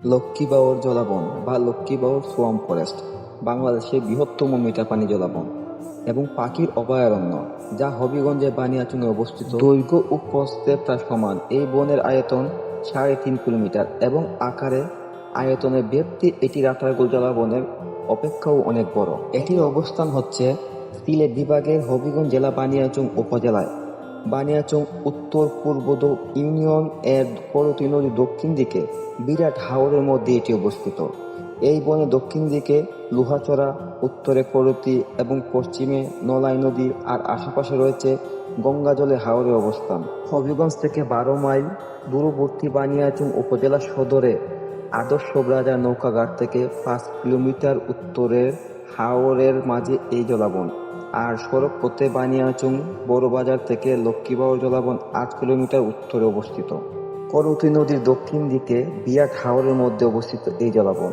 লক্ষ্মী বাওর জলাবন বা Lakshmi বাওর swamp forest বাংলাদেশের বৃহত্তম মিঠাপানি জলাবন এবং পাখির অভয়ারণ্য, যা হবিগঞ্জের বানিয়াচুঙে অবস্থিত। দৈর্ঘ্য ও প্রস্থে প্রায় সমান। এই বনের আয়তন 3.5 কিলোমিটার এবং আয়তনের ব্যাপ্তি এটি রাতারগুল জলাবনের অপেক্ষাও অনেক বড়। এটির অবস্থান হচ্ছে সিলেট বিভাগের হবিগঞ্জ জেলা বানিয়াচং উপজেলায়। বানিয়াচং উত্তর পূর্ব ইউনিয়ন এর করতী নদীর দক্ষিণ দিকে বিরাট হাওরের মধ্যে এটি অবস্থিত। এই বনে দক্ষিণ দিকে লোহাচড়া, উত্তরে করতী এবং পশ্চিমে নলাই নদী, আর আশেপাশে রয়েছে গঙ্গা জলের হাওরের অবস্থান। হবিগঞ্জ থেকে 12 মাইল দূরবর্তী বানিয়াচং উপজেলা সদরে আদর্শ রাজা নৌকাঘাট থেকে 5 কিলোমিটার উত্তরের হাওরের মাঝে এই জলাবন। আর সড়ক পথে বানিয়াচং বড় বাজার থেকে লক্ষ্মী বাওর জলাবন 8 কিলোমিটার উত্তরে অবস্থিত। করতী নদীর দক্ষিণ দিকে বিরাট হাওরের মধ্যে অবস্থিত এই জলাবন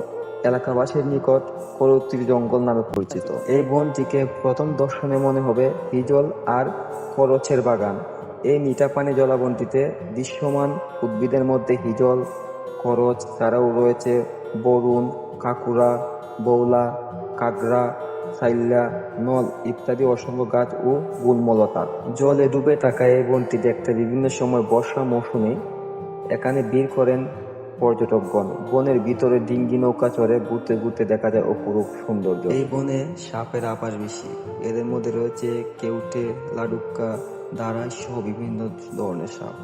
এলাকাবাসীর নিকট করতীর জঙ্গল নামে পরিচিত। এই বনটিকে প্রথম দর্শনে মনে হবে হিজল আর করচের বাগান। এই মিঠাপানি জলাবনটিতে দৃশ্যমান উদ্ভিদের মধ্যে হিজল, করচ ছাড়াও রয়েছে বরুণ, কাকুরা, বৌলা, কাগড়া, সাইল্লা, নল ইত্যাদি অসংখ্য গাছ ও গুল্মলতা। জলে ডুবে থাকা এই বনটি দেখতে বিভিন্ন সময় বর্ষা মৌসুমে এখানে ভিড় করেন পর্যটকগণ। বনের ভিতরে ডিঙ্গি নৌকা চড়ে ঘুরতে ঘুরতে দেখা যায় অপরূপ সৌন্দর্য। এই বনে সাপের আবাস বেশি। এদের মধ্যে রয়েছে কেউটে, লাডুক্কা, দাঁড়াই সহ বিভিন্ন ধরনের সাপ।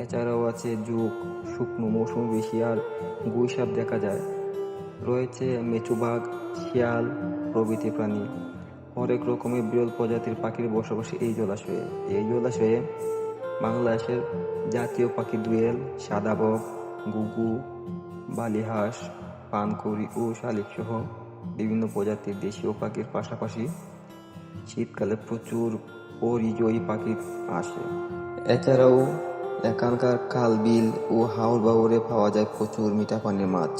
এছাড়াও আছে যুগ, শুকনো মৌসুম বেশি আর গুই সাপ দেখা যায়। রয়েছে মেচুবাঘ, শিয়াল প্রভৃতি প্রাণী। হরেক রকমের বিরল প্রজাতির পাখির বসবাস এই জলাশয়ে বাংলাদেশের জাতীয় পাখি দোয়েল, সাদা বক, ঘুঘু, বালিহাঁস, পানকৌড়ি ও শালিক সহ বিভিন্ন প্রজাতির দেশীয় পাখির পাশাপাশি শীতকালে প্রচুর পরিযায়ী পাখি আসে। এছাড়াও এখানকার খাল, বিল ও হাওর বাওরে পাওয়া যায় প্রচুর মিঠা পানির মাছ।